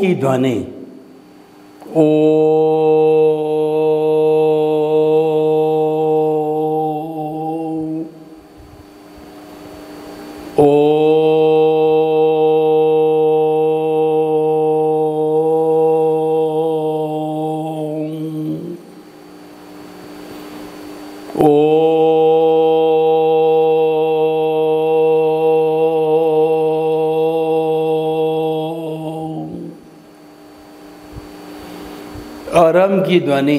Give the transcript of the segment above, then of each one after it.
की ध्वनि ओ, ओ, अरम की ध्वनि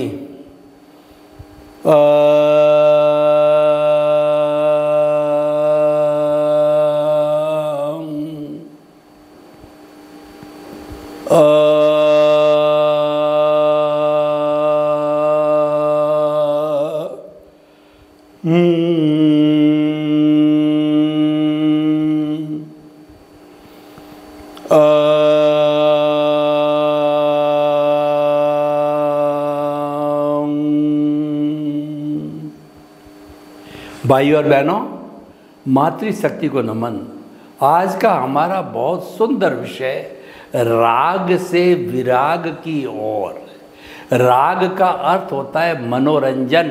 भाई और बहनों, मातृशक्ति को नमन। आज का हमारा बहुत सुंदर विषय राग से विराग की ओर। राग का अर्थ होता है मनोरंजन,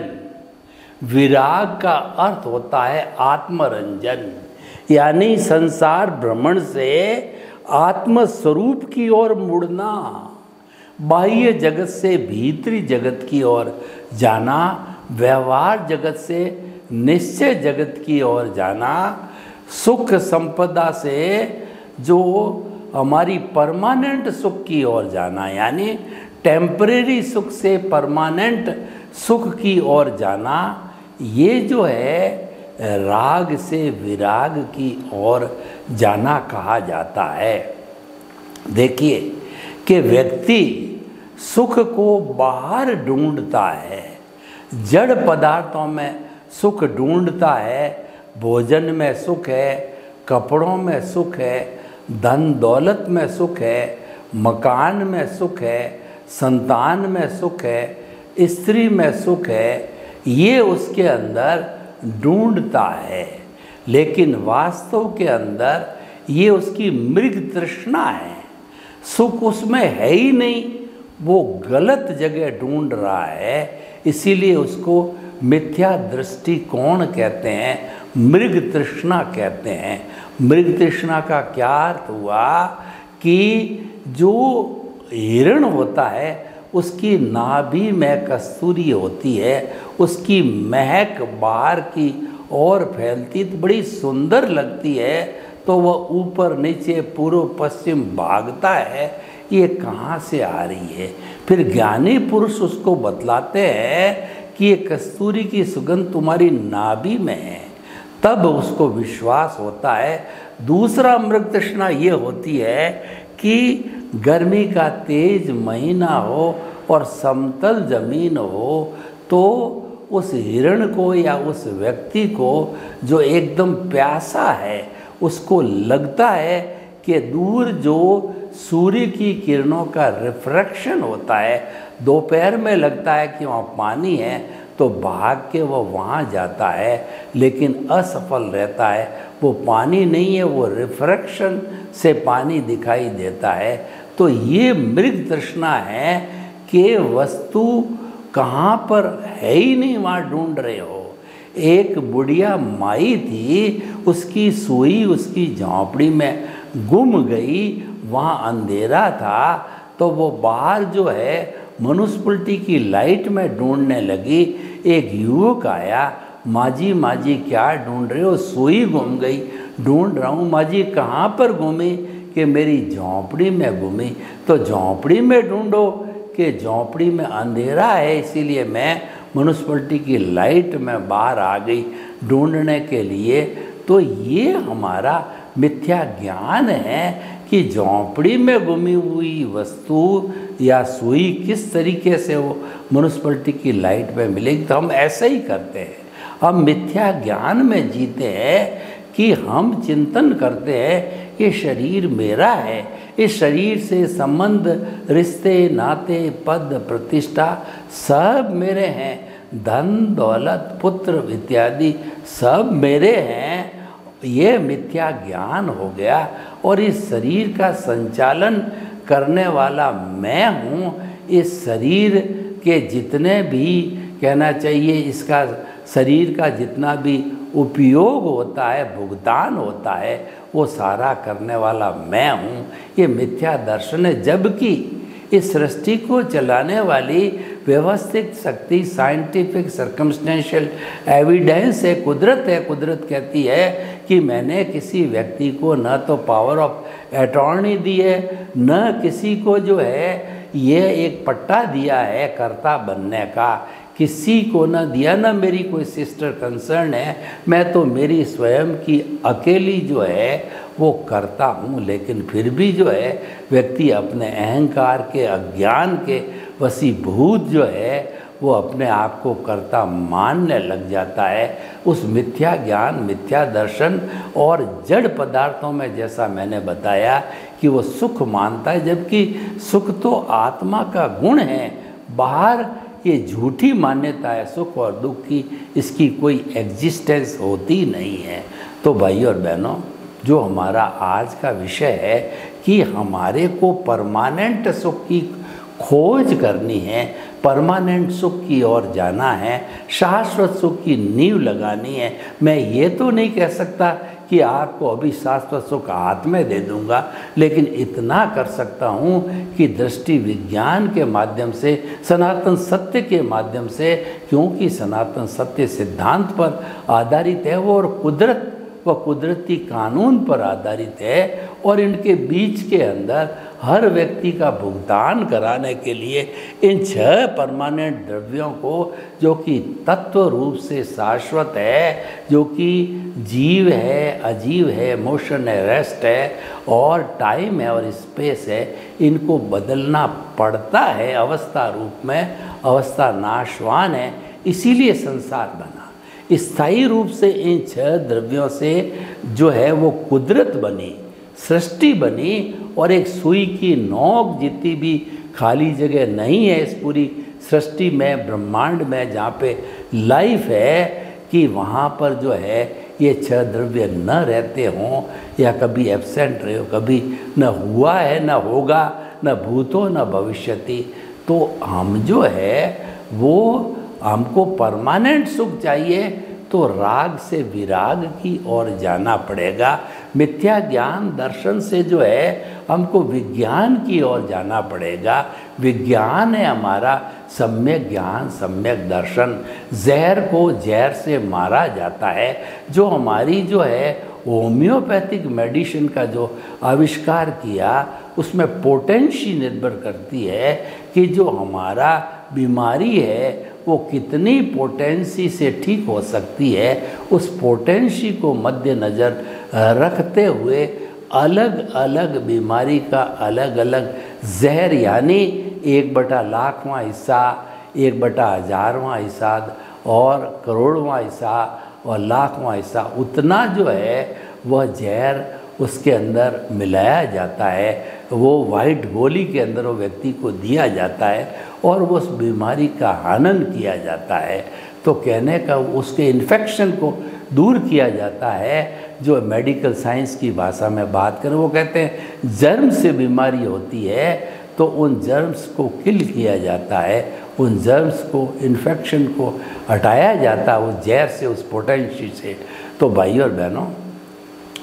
विराग का अर्थ होता है आत्मरंजन, यानी संसार भ्रमण से आत्मस्वरूप की ओर मुड़ना, बाह्य जगत से भीतरी जगत की ओर जाना, व्यवहार जगत से निश्चय जगत की ओर जाना, सुख संपदा से जो हमारी परमानेंट सुख की ओर जाना, यानी टेम्परेरी सुख से परमानेंट सुख की ओर जाना, ये जो है राग से विराग की ओर जाना कहा जाता है। देखिए कि व्यक्ति सुख को बाहर ढूंढता है, जड़ पदार्थों में सुख ढूंढता है, भोजन में सुख है, कपड़ों में सुख है, धन दौलत में सुख है, मकान में सुख है, संतान में सुख है, स्त्री में सुख है, ये उसके अंदर ढूंढता है। लेकिन वास्तव के अंदर ये उसकी मृग तृष्णा है, सुख उसमें है ही नहीं, वो गलत जगह ढूंढ रहा है। इसीलिए उसको मिथ्या दृष्टिकोण कहते हैं, मृग तृष्णा कहते हैं। मृग तृष्णा का क्या अर्थ हुआ कि जो हिरण होता है उसकी नाभि में कस्तूरी होती है, उसकी महक बाहर की ओर फैलती तो बड़ी सुंदर लगती है, तो वह ऊपर नीचे पूर्व पश्चिम भागता है, ये कहाँ से आ रही है। फिर ज्ञानी पुरुष उसको बतलाते हैं कि ये कस्तूरी की सुगंध तुम्हारी नाभि में है, तब उसको विश्वास होता है। दूसरा मृग तृष्णा ये होती है कि गर्मी का तेज महीना हो और समतल जमीन हो, तो उस हिरण को या उस व्यक्ति को जो एकदम प्यासा है, उसको लगता है कि दूर जो सूर्य की किरणों का रिफ्रैक्शन होता है, दोपहर में लगता है कि वहाँ पानी है, तो भाग के वो वहाँ जाता है, लेकिन असफल रहता है। वो पानी नहीं है, वो रिफ्रैक्शन से पानी दिखाई देता है। तो ये मृग तृष्णा है कि वस्तु कहाँ पर है ही नहीं, वहाँ ढूंढ रहे हो। एक बुढ़िया माई थी, उसकी सुई उसकी झोंपड़ी में गुम गई, वहाँ अंधेरा था, तो वो बाहर जो है म्युनिसिपैलिटी की लाइट में ढूंढने लगी। एक युवक आया, माँ जी क्या ढूंढ रहे हो? सुई गुम गई। ढूंढ रहा हूँ माँ जी। कहाँ पर घूमी? कि मेरी झोंपड़ी में घूमी। तो झोंपड़ी में ढूंढो कि झोंपड़ी में अंधेरा है, इसीलिए मैं म्युनिसिपैलिटी की लाइट में बाहर आ गई ढूंढने के लिए। तो ये हमारा मिथ्या ज्ञान है कि झोंपड़ी में गुमी हुई वस्तु या सुई किस तरीके से वो म्युनिसिपैलिटी की लाइट में मिलेगी। तो हम ऐसे ही करते हैं, हम मिथ्या ज्ञान में जीते हैं कि हम चिंतन करते हैं ये शरीर मेरा है, इस शरीर से संबंध, रिश्ते, नाते, पद, प्रतिष्ठा सब मेरे हैं, धन दौलत पुत्र इत्यादि सब मेरे हैं। ये मिथ्या ज्ञान हो गया। और इस शरीर का संचालन करने वाला मैं हूँ। इस शरीर के जितने भी कहना चाहिए इसका शरीर का जितना भी उपयोग होता है, भुगतान होता है, वो सारा करने वाला मैं हूँ। ये मिथ्या दर्शन है। जबकि इस सृष्टि को चलाने वाली व्यवस्थित शक्ति साइंटिफिक सर्कमस्टेंशियल एविडेंस है, कुदरत है। कुदरत कहती है कि मैंने किसी व्यक्ति को न तो पावर ऑफ अटॉर्नी दी है, न किसी को जो है ये एक पट्टा दिया है कर्ता बनने का, किसी को न दिया, न मेरी कोई सिस्टर कंसर्न है। मैं तो मेरी स्वयं की अकेली जो है वो करता हूँ। लेकिन फिर भी जो है व्यक्ति अपने अहंकार के, अज्ञान के वशीभूत जो है वो अपने आप को कर्ता मानने लग जाता है। उस मिथ्या ज्ञान, मिथ्या दर्शन और जड़ पदार्थों में जैसा मैंने बताया कि वो सुख मानता है, जबकि सुख तो आत्मा का गुण है। बाहर ये झूठी मान्यता है सुख और दुख की, इसकी कोई एग्जिस्टेंस होती नहीं है। तो भाई और बहनों, जो हमारा आज का विषय है कि हमारे को परमानेंट सुख की खोज करनी है, परमानेंट सुख की ओर जाना है, शाश्वत सुख की नींव लगानी है। मैं ये तो नहीं कह सकता कि आपको अभी शाश्वत सुख हाथ में दे दूंगा, लेकिन इतना कर सकता हूँ कि दृष्टि विज्ञान के माध्यम से, सनातन सत्य के माध्यम से, क्योंकि सनातन सत्य सिद्धांत पर आधारित है वो, और कुदरत व कुदरती कानून पर आधारित है, और इनके बीच के अंदर हर व्यक्ति का भुगतान कराने के लिए इन 6 परमानेंट द्रव्यों को, जो कि तत्व रूप से शाश्वत है, जो कि जीव है, अजीव है, मोशन है, रेस्ट है, और टाइम है और स्पेस है, इनको बदलना पड़ता है अवस्था रूप में। अवस्था नाशवान है, इसीलिए संसार बना। स्थायी रूप से इन 6 द्रव्यों से जो है वो कुदरत बनी, सृष्टि बनी, और एक सुई की नोक जितनी भी खाली जगह नहीं है इस पूरी सृष्टि में, ब्रह्मांड में, जहाँ पे लाइफ है, कि वहाँ पर जो है ये 6 द्रव्य न रहते हों या कभी एब्सेंट रहे हो, कभी न हुआ है, न होगा, न भूतो न भविष्यति। तो हम जो है वो, हमको परमानेंट सुख चाहिए तो राग से विराग की ओर जाना पड़ेगा। मिथ्या ज्ञान दर्शन से जो है हमको विज्ञान की ओर जाना पड़ेगा। विज्ञान है हमारा सम्यक ज्ञान, सम्यक दर्शन। जहर को जहर से मारा जाता है। जो हमारी जो है होम्योपैथिक मेडिसिन का जो आविष्कार किया, उसमें पोटेंशी निर्भर करती है कि जो हमारा बीमारी है वो कितनी पोटेंसी से ठीक हो सकती है। उस पोटेंशी को मद्देनज़र रखते हुए अलग अलग बीमारी का अलग अलग जहर, यानी 1/1000वां हिस्सा, 1/1000वां हिस्सा और करोड़वां हिस्सा और लाखवां हिस्सा, उतना जो है वह जहर उसके अंदर मिलाया जाता है। वो वाइट गोली के अंदर वो व्यक्ति को दिया जाता है और वो उस बीमारी का हनन किया जाता है। तो कहने का उसके इन्फेक्शन को दूर किया जाता है। जो मेडिकल साइंस की भाषा में बात करें, वो कहते हैं जर्म से बीमारी होती है तो उन जर्म्स को किल किया जाता है, उन जर्म्स को, इन्फेक्शन को हटाया जाता है उस जहर से, उस पोटेंशियल से। तो भाई और बहनों,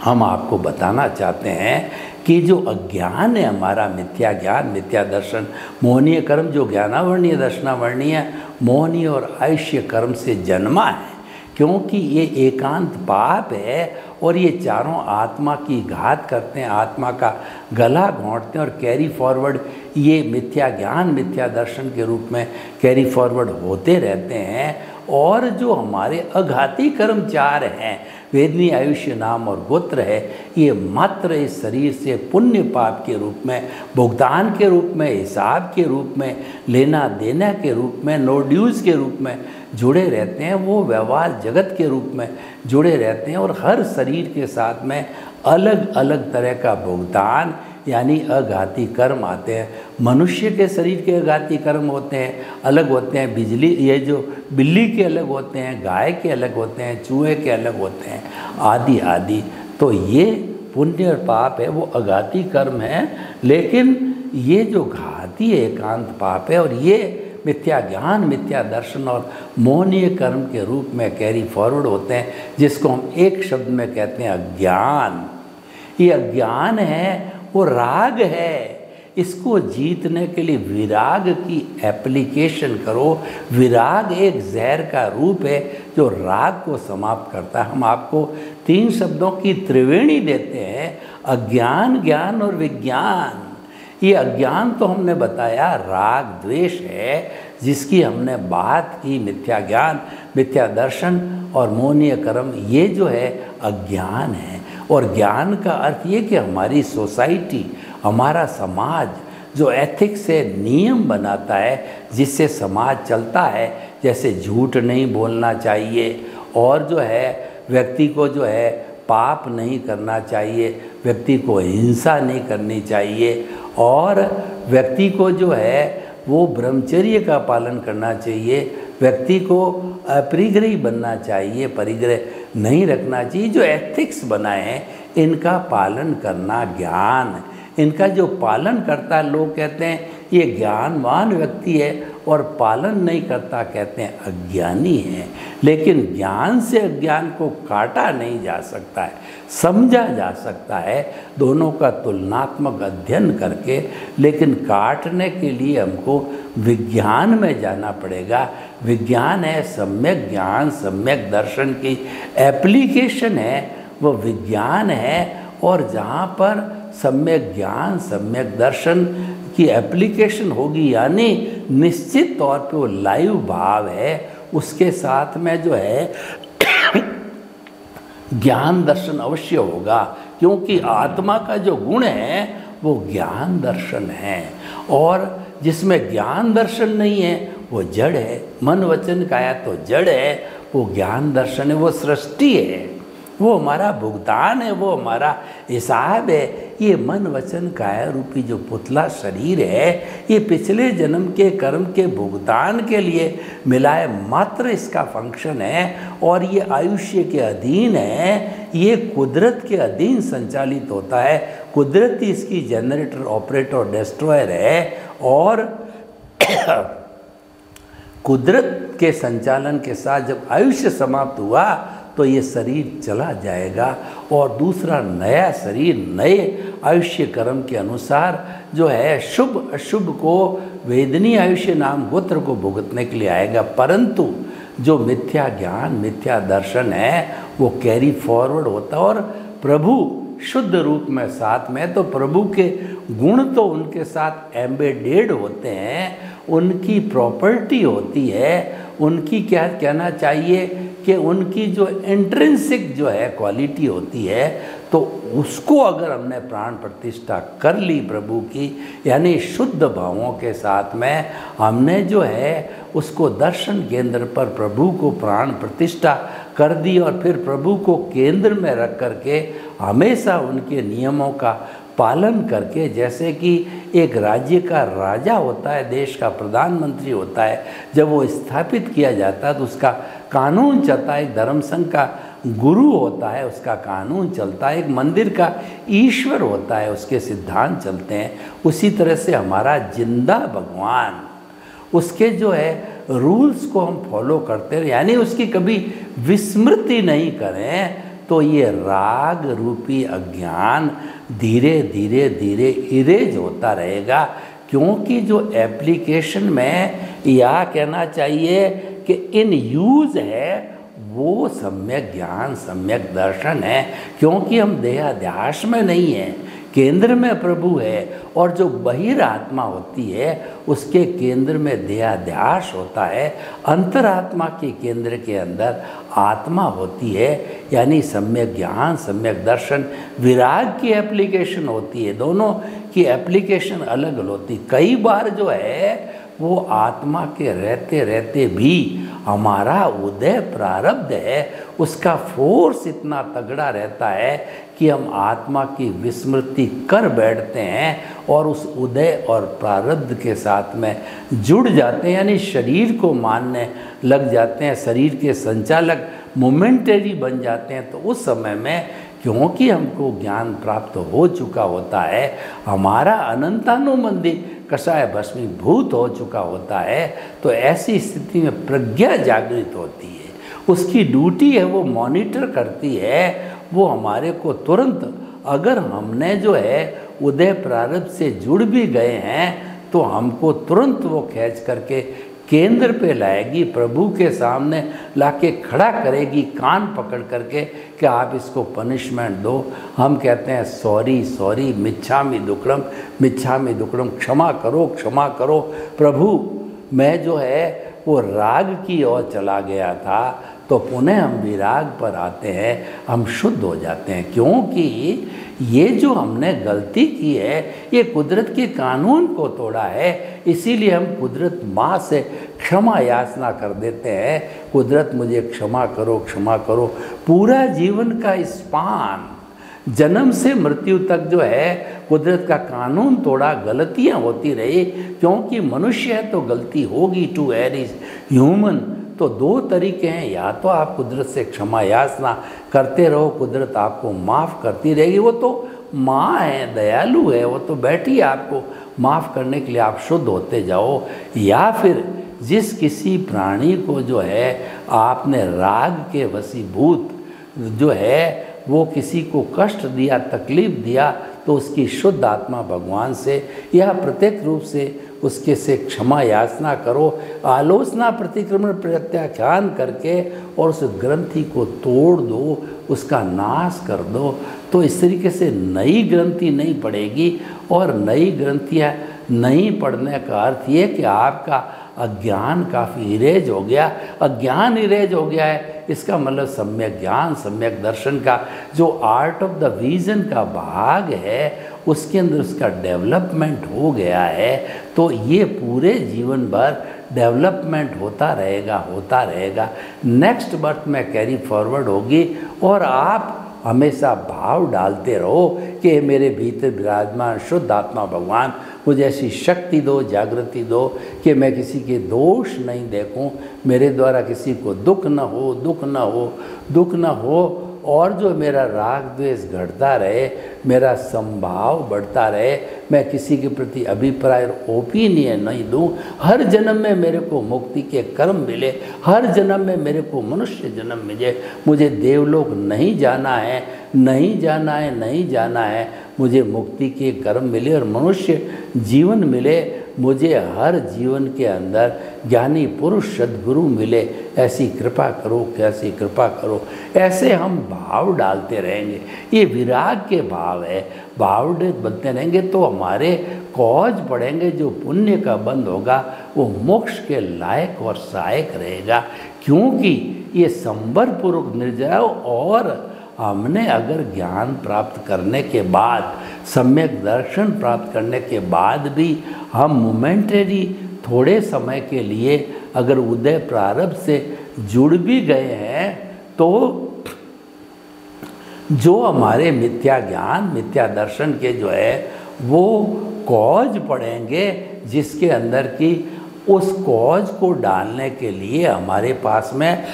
हम आपको बताना चाहते हैं कि जो अज्ञान है हमारा, मिथ्या ज्ञान, मिथ्या दर्शन, मोहनीय कर्म, जो ज्ञानावर्णीय दर्शनावर्णीय मोहनीय और आयुष्य कर्म से जन्मा है, क्योंकि ये एकांत पाप है और ये चारों आत्मा की घात करते हैं, आत्मा का गला घोंटते हैं और कैरी फॉरवर्ड ये मिथ्या ज्ञान, मिथ्या दर्शन के रूप में कैरी फॉरवर्ड होते रहते हैं। और जो हमारे अघाती कर्म 4 हैं, वेदनी, आयुष्य, नाम और गोत्र है, ये मात्र इस शरीर से पुण्य पाप के रूप में, भुगतान के रूप में, हिसाब के रूप में, लेना देना के रूप में, नो ड्यूज़ के रूप में जुड़े रहते हैं। वो व्यवहार जगत के रूप में जुड़े रहते हैं और हर शरीर के साथ में अलग अलग तरह का भुगतान यानी अघाती कर्म आते हैं। मनुष्य के शरीर के अघाती कर्म होते हैं, अलग होते हैं। बिजली, ये जो बिल्ली के अलग होते हैं, गाय के अलग होते हैं, चूहे के अलग होते हैं, आदि आदि। तो ये पुण्य और पाप है, वो अघाती कर्म है। लेकिन ये जो घाती एकांत पाप है और ये मिथ्या ज्ञान, मिथ्या दर्शन और मोहनीय कर्म के रूप में कैरी फॉरवर्ड होते हैं, जिसको हम एक शब्द में कहते हैं अज्ञान। ये अज्ञान है, वो राग है। इसको जीतने के लिए विराग की एप्लीकेशन करो। विराग एक जहर का रूप है जो राग को समाप्त करता है। हम आपको 3 शब्दों की त्रिवेणी देते हैं, अज्ञान, ज्ञान और विज्ञान। ये अज्ञान तो हमने बताया राग द्वेष है, जिसकी हमने बात की। मिथ्या ज्ञान, मिथ्या दर्शन और मोहनीय कर्म, ये जो है अज्ञान है। और ज्ञान का अर्थ ये कि हमारी सोसाइटी, हमारा समाज जो एथिक्स से नियम बनाता है, जिससे समाज चलता है, जैसे झूठ नहीं बोलना चाहिए और जो है व्यक्ति को जो है पाप नहीं करना चाहिए, व्यक्ति को हिंसा नहीं करनी चाहिए और व्यक्ति को जो है वो ब्रह्मचर्य का पालन करना चाहिए, व्यक्ति को अपरिग्रही बनना चाहिए, परिग्रह नहीं रखना चाहिए। जो एथिक्स बनाए हैं इनका पालन करना ज्ञान। इनका जो पालन करता है, लोग कहते हैं ये ज्ञानवान व्यक्ति है, और पालन नहीं करता कहते हैं अज्ञानी है। लेकिन ज्ञान से अज्ञान को काटा नहीं जा सकता है, समझा जा सकता है दोनों का तुलनात्मक अध्ययन करके। लेकिन काटने के लिए हमको विज्ञान में जाना पड़ेगा। विज्ञान है सम्यक ज्ञान, सम्यक दर्शन की एप्लीकेशन है, वो विज्ञान है। और जहाँ पर सम्यक ज्ञान, सम्यक दर्शन की एप्लीकेशन होगी, यानी निश्चित तौर पे वो लाइव भाव है, उसके साथ में जो है ज्ञान दर्शन अवश्य होगा। क्योंकि आत्मा का जो गुण है वो ज्ञान दर्शन है, और जिसमें ज्ञान दर्शन नहीं है वो जड़ है। मन वचन काया तो जड़ है, वो ज्ञान दर्शन है, वो सृष्टि है, वो हमारा भुगतान है, वो हमारा हिसाब है। ये मन वचन काया रूपी जो पुतला शरीर है, ये पिछले जन्म के कर्म के भुगतान के लिए मिलाए मात्र इसका फंक्शन है, और ये आयुष्य के अधीन है, ये कुदरत के अधीन संचालित होता है। कुदरत ही इसकी जनरेटर, ऑपरेटर और डिस्ट्रॉयर है, और कुदरत के संचालन के साथ जब आयुष्य समाप्त हुआ तो ये शरीर चला जाएगा, और दूसरा नया शरीर नए आयुष्य कर्म के अनुसार जो है शुभ अशुभ को वेदनीय आयुष्य नाम गोत्र को भुगतने के लिए आएगा। परंतु जो मिथ्या ज्ञान, मिथ्या दर्शन है वो कैरी फॉरवर्ड होता, और प्रभु शुद्ध रूप में साथ में, तो प्रभु के गुण तो उनके साथ एम्बेडेड होते हैं, उनकी प्रॉपर्टी होती है, उनकी क्या कहना चाहिए कि उनकी जो इंट्रिंसिक जो है क्वालिटी होती है, तो उसको अगर हमने प्राण प्रतिष्ठा कर ली प्रभु की, यानी शुद्ध भावों के साथ में हमने जो है उसको दर्शन केंद्र पर प्रभु को प्राण प्रतिष्ठा कर दी, और फिर प्रभु को केंद्र में रख करके हमेशा उनके नियमों का पालन करके, जैसे कि एक राज्य का राजा होता है, देश का प्रधानमंत्री होता है, जब वो स्थापित किया जाता है तो उसका कानून चलता है। एक धर्म संघ का गुरु होता है, उसका कानून चलता है। एक मंदिर का ईश्वर होता है, उसके सिद्धांत चलते हैं। उसी तरह से हमारा जिंदा भगवान, उसके जो है रूल्स को हम फॉलो करते हैं, यानी उसकी कभी विस्मृति नहीं करें, तो ये राग रूपी अज्ञान धीरे धीरे धीरे इरेज होता रहेगा। क्योंकि जो एप्लीकेशन में या कहना चाहिए कि इन यूज़ है वो सम्यक ज्ञान, सम्यक दर्शन है। क्योंकि हम देहाध्यास में नहीं हैं, केंद्र में प्रभु है, और जो बहिरात्मा होती है उसके केंद्र में देहाध्यास होता है। अंतरात्मा के केंद्र के अंदर आत्मा होती है, यानी सम्यक ज्ञान, सम्यक दर्शन, विराग की एप्लीकेशन होती है। दोनों की एप्लीकेशन अलग अलग होती। कई बार जो है वो आत्मा के रहते रहते भी हमारा उदय प्रारब्ध है, उसका फोर्स इतना तगड़ा रहता है कि हम आत्मा की विस्मृति कर बैठते हैं और उस उदय और प्रारब्ध के साथ में जुड़ जाते हैं, यानी शरीर को मानने लग जाते हैं, शरीर के संचालक मोमेंटरी बन जाते हैं। तो उस समय में क्योंकि हमको ज्ञान प्राप्त हो चुका होता है, हमारा अनंतानुबंधी कषाय भस्मीभूत हो चुका होता है, तो ऐसी स्थिति में प्रज्ञा जागृत होती है। उसकी ड्यूटी है, वो मॉनिटर करती है, वो हमारे को तुरंत, अगर हमने जो है उदय प्रारब्ध से जुड़ भी गए हैं तो हमको तुरंत वो खींच करके केंद्र पे लाएगी, प्रभु के सामने लाके खड़ा करेगी, कान पकड़ करके कि आप इसको पनिशमेंट दो। हम कहते हैं सॉरी सॉरी, मिच्छामि दुक्कडम, मिच्छामि दुक्कडम, क्षमा करो क्षमा करो प्रभु, मैं जो है वो राग की ओर चला गया था। तो पुनः हम विराग पर आते हैं, हम शुद्ध हो जाते हैं, क्योंकि ये जो हमने गलती की है ये कुदरत के कानून को तोड़ा है। इसीलिए हम कुदरत माँ से क्षमा याचना कर देते हैं, कुदरत मुझे क्षमा करो क्षमा करो। पूरा जीवन का स्पान, जन्म से मृत्यु तक जो है कुदरत का कानून तोड़ा, गलतियाँ होती रही, क्योंकि मनुष्य है तो गलती होगी, टू एयर इज ह्यूमन। तो दो तरीके हैं, या तो आप कुदरत से क्षमा याचना करते रहो, कुदरत आपको माफ़ करती रहेगी, वो तो माँ है, दयालु है, वो तो बैठी है आपको माफ़ करने के लिए, आप शुद्ध होते जाओ। या फिर जिस किसी प्राणी को जो है आपने राग के वशीभूत जो है वो किसी को कष्ट दिया, तकलीफ़ दिया, तो उसकी शुद्ध आत्मा भगवान से या प्रत्येक रूप से उसके से क्षमा याचना करो, आलोचना प्रतिक्रमण प्रत्याख्यान करके, और उस ग्रंथि को तोड़ दो, उसका नाश कर दो। तो इस तरीके से नई ग्रंथि नहीं पड़ेगी, और नई ग्रंथियाँ नहीं पढ़ने का अर्थ ये कि आपका अज्ञान काफ़ी इरेज हो गया। अज्ञान इरेज हो गया है, इसका मतलब सम्यक ज्ञान, सम्यक दर्शन का जो आर्ट ऑफ द विजन का भाग है उसके अंदर उसका डेवलपमेंट हो गया है। तो ये पूरे जीवन भर डेवलपमेंट होता रहेगा। नेक्स्ट बर्थ में कैरी फॉरवर्ड होगी, और आप हमेशा भाव डालते रहो कि मेरे भीतर विराजमान शुद्ध आत्मा भगवान मुझे ऐसी शक्ति दो, जागृति दो कि मैं किसी के दोष नहीं देखूं, मेरे द्वारा किसी को दुख न हो, दुख न हो, और जो मेरा राग द्वेष घटता रहे, मेरा संभाव बढ़ता रहे, मैं किसी के प्रति अभिप्राय और ओपिनियन नहीं दूं। हर जन्म में मेरे को मुक्ति के कर्म मिले, हर जन्म में मेरे को मनुष्य जन्म मिले, मुझे देवलोक नहीं जाना है, नहीं जाना है, मुझे मुक्ति के कर्म मिले और मनुष्य जीवन मिले, मुझे हर जीवन के अंदर ज्ञानी पुरुष सद्गुरु मिले, ऐसी कृपा करो, कैसी कृपा करो। ऐसे हम भाव डालते रहेंगे, ये विराग के भाव है, भाव बनते रहेंगे तो हमारे कॉज पड़ेंगे, जो पुण्य का बंध होगा वो मोक्ष के लायक और सहायक रहेगा। क्योंकि ये संबरपूर्वक निर्जय, और हमने अगर ज्ञान प्राप्त करने के बाद, सम्यक दर्शन प्राप्त करने के बाद भी हम मोमेंटरी थोड़े समय के लिए अगर उदय प्रारब्ध से जुड़ भी गए हैं, तो जो हमारे मिथ्या ज्ञान, मिथ्या दर्शन के जो है वो कॉज पड़ेंगे, जिसके अंदर की उस कॉज को डालने के लिए हमारे पास में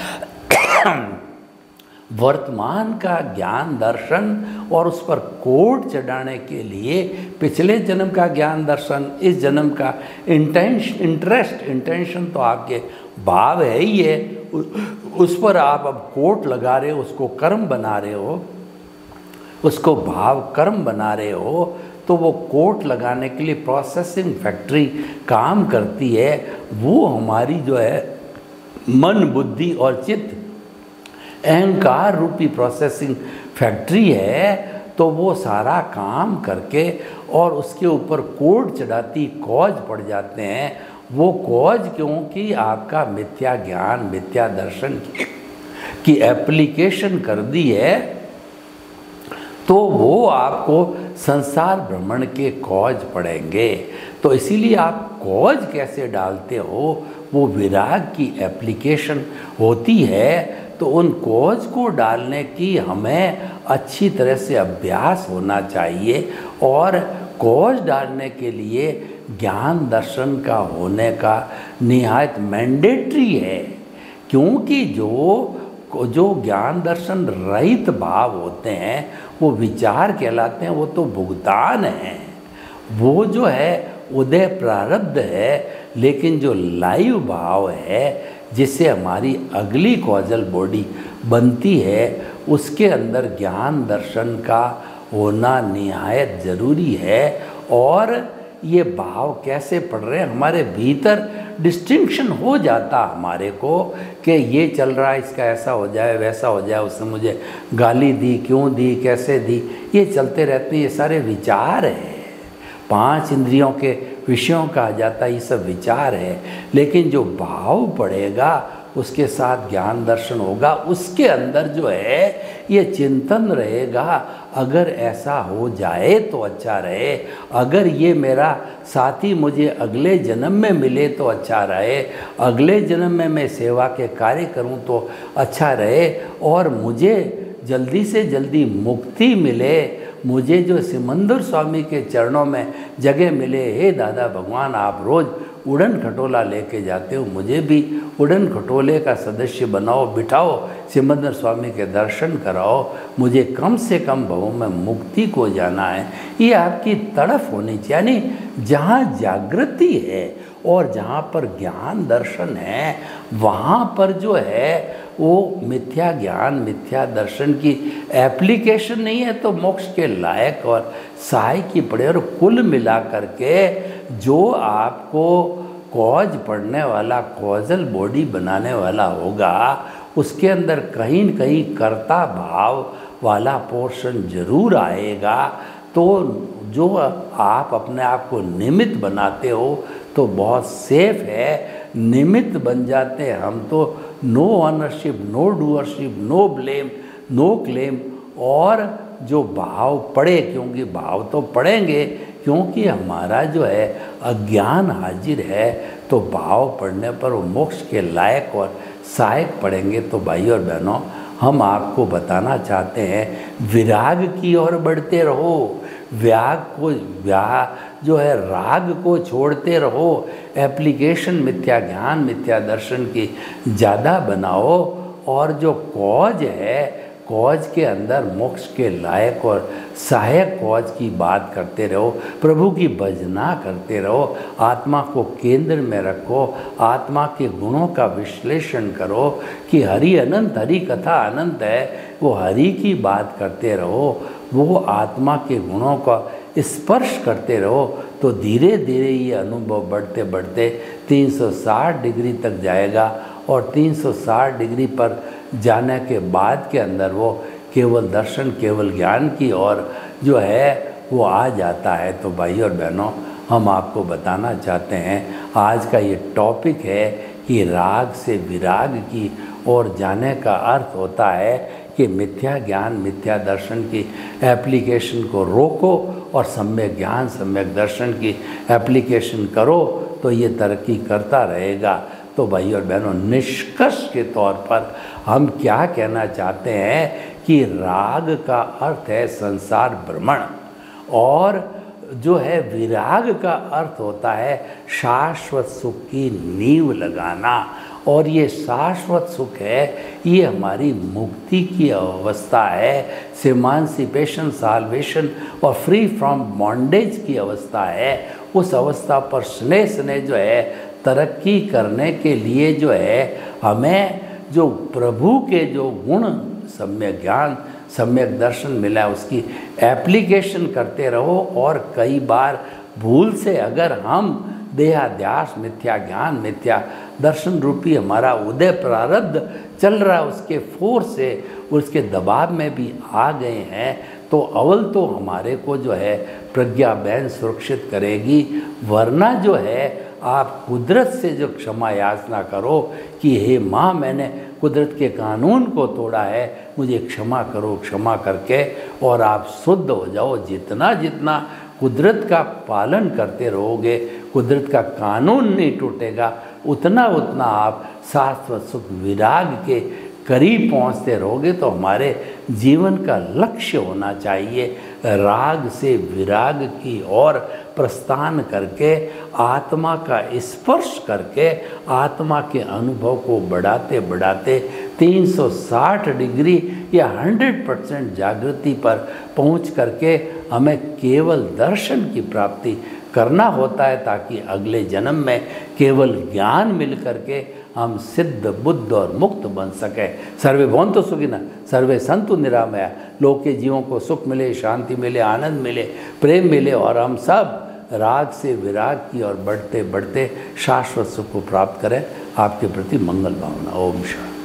वर्तमान का ज्ञान दर्शन और उस पर कोट चढ़ाने के लिए पिछले जन्म का ज्ञान दर्शन, इस जन्म का इंटेंशन तो आपके भाव है ही है, उस पर आप अब कोट लगा रहे हो, उसको कर्म बना रहे हो, उसको भाव कर्म बना रहे हो। तो वो कोट लगाने के लिए प्रोसेसिंग फैक्ट्री काम करती है, वो हमारी जो है मन, बुद्धि और चित्त, अहंकार रूपी प्रोसेसिंग फैक्ट्री है। तो वो सारा काम करके और उसके ऊपर कोड चढ़ाती कॉज पड़ जाते हैं। वो कॉज क्योंकि आपका मिथ्या ज्ञान, मिथ्या दर्शन की एप्लीकेशन कर दी है, तो वो आपको संसार भ्रमण के कॉज पड़ेंगे। तो इसीलिए आप कॉज कैसे डालते हो, वो विराग की एप्लीकेशन होती है। तो उन कॉज को डालने की हमें अच्छी तरह से अभ्यास होना चाहिए, और कॉज डालने के लिए ज्ञान दर्शन का होने का निहायत मैंडेटरी है। क्योंकि जो जो ज्ञान दर्शन रहित भाव होते हैं वो विचार कहलाते हैं, वो तो भुगतान है, वो जो है उदय प्रारब्ध है। लेकिन जो लाइव भाव है जिससे हमारी अगली कॉजल बॉडी बनती है, उसके अंदर ज्ञान दर्शन का होना निहायत ज़रूरी है। और ये भाव कैसे पड़ रहे हैं, हमारे भीतर डिस्टिंक्शन हो जाता हमारे को कि ये चल रहा है, इसका ऐसा हो जाए वैसा हो जाए, उसने मुझे गाली दी, क्यों दी, कैसे दी, ये चलते रहते हैं। ये सारे विचार है, 5 इंद्रियों के विषयों का आ जाता है, ये सब विचार है। लेकिन जो भाव पड़ेगा उसके साथ ज्ञान दर्शन होगा, उसके अंदर जो है ये चिंतन रहेगा, अगर ऐसा हो जाए तो अच्छा रहे, अगर ये मेरा साथी मुझे अगले जन्म में मिले तो अच्छा रहे, अगले जन्म में मैं सेवा के कार्य करूं तो अच्छा रहे, और मुझे जल्दी से जल्दी मुक्ति मिले, मुझे जो सिमंदर स्वामी के चरणों में जगह मिले। हे दादा भगवान, आप रोज़ उड़न खटोला लेके जाते हो, मुझे भी उड़न खटोले का सदस्य बनाओ, बिठाओ, सिमंदर स्वामी के दर्शन कराओ, मुझे कम से कम भवों में मुक्ति को जाना है। ये आपकी तड़फ होनी चाहिए। यानी जहाँ जागृति है और जहाँ पर ज्ञान दर्शन है, वहाँ पर जो है वो मिथ्या ज्ञान मिथ्या दर्शन की एप्लीकेशन नहीं है तो मोक्ष के लायक और सहायक ही पड़े। और कुल मिला करके जो आपको कॉज पढ़ने वाला, कॉजल बॉडी बनाने वाला होगा, उसके अंदर कहीं न कहीं कर्ता भाव वाला पोर्शन जरूर आएगा। तो जो आप अपने आप को निमित्त बनाते हो तो बहुत सेफ है, निमित्त बन जाते हैं हम तो no ownership, no doership, no blame, no claim. और जो भाव पड़े, क्योंकि भाव तो पड़ेंगे, क्योंकि हमारा जो है अज्ञान हाजिर है, तो भाव पड़ने पर वो मोक्ष के लायक और सहायक पड़ेंगे। तो भाई और बहनों, हम आपको बताना चाहते हैं विराग की ओर बढ़ते रहो, जो है राग को छोड़ते रहो, एप्लीकेशन मिथ्या ज्ञान मिथ्या दर्शन की ज़्यादा बनाओ, और जो कॉज है, कॉज के अंदर मोक्ष के लायक और सहायक कॉज की बात करते रहो, प्रभु की भजना करते रहो, आत्मा को केंद्र में रखो, आत्मा के गुणों का विश्लेषण करो कि हरि अनंत, हरि कथा अनंत है, वो हरि की बात करते रहो, वो आत्मा के गुणों का स्पर्श करते रहो। तो धीरे धीरे ये अनुभव बढ़ते बढ़ते 360 डिग्री तक जाएगा, और 360 डिग्री पर जाने के बाद के अंदर वो केवल दर्शन, केवल ज्ञान की ओर जो है वो आ जाता है। तो भाई और बहनों, हम आपको बताना चाहते हैं, आज का ये टॉपिक है कि राग से विराग की ओर जाने का अर्थ होता है कि मिथ्या ज्ञान मिथ्या दर्शन की एप्लीकेशन को रोको और सम्यक ज्ञान सम्यक दर्शन की एप्लीकेशन करो, तो ये तरक्की करता रहेगा। तो भाई और बहनों, निष्कर्ष के तौर पर हम क्या कहना चाहते हैं कि राग का अर्थ है संसार भ्रमण, और जो है विराग का अर्थ होता है शाश्वत सुख की नींव लगाना। और ये शाश्वत सुख है, ये हमारी मुक्ति की अवस्था है, सिमांसिपेशन, साल्वेशन और फ्री फ्रॉम बॉन्डेज की अवस्था है। उस अवस्था पर स्नेह स्नेह जो है तरक्की करने के लिए जो है हमें जो प्रभु के जो गुण सम्यक ज्ञान सम्यक दर्शन मिला है उसकी एप्लीकेशन करते रहो। और कई बार भूल से अगर हम देहाध्यास मिथ्या ज्ञान मिथ्या दर्शन रूपी हमारा उदय प्रारब्ध चल रहा है, उसके फोर्स से उसके दबाव में भी आ गए हैं, तो अव्वल तो हमारे को जो है प्रज्ञा बहन सुरक्षित करेगी, वरना जो है आप कुदरत से जो क्षमा याचना करो कि हे माँ, मैंने कुदरत के कानून को तोड़ा है, मुझे क्षमा करो, क्षमा करके और आप शुद्ध हो जाओ। जितना जितना कुदरत का पालन करते रहोगे, कुदरत का कानून नहीं टूटेगा, उतना उतना आप शाश्वत सुख विराग के करीब पहुँचते रहोगे। तो हमारे जीवन का लक्ष्य होना चाहिए राग से विराग की ओर प्रस्थान करके आत्मा का स्पर्श करके आत्मा के अनुभव को बढ़ाते बढ़ाते 360 डिग्री या 100% जागृति पर पहुंच करके हमें केवल दर्शन की प्राप्ति करना होता है, ताकि अगले जन्म में केवल ज्ञान मिल करके हम सिद्ध बुद्ध और मुक्त बन सके। सर्वे भवन्तु सुखिनः, सर्वे सन्तु निरामया। लोक के जीवों को सुख मिले, शांति मिले, आनंद मिले, प्रेम मिले और हम सब राग से विराग की ओर बढ़ते बढ़ते शाश्वत सुख को प्राप्त करें। आपके प्रति मंगल भावना। ओम शांति।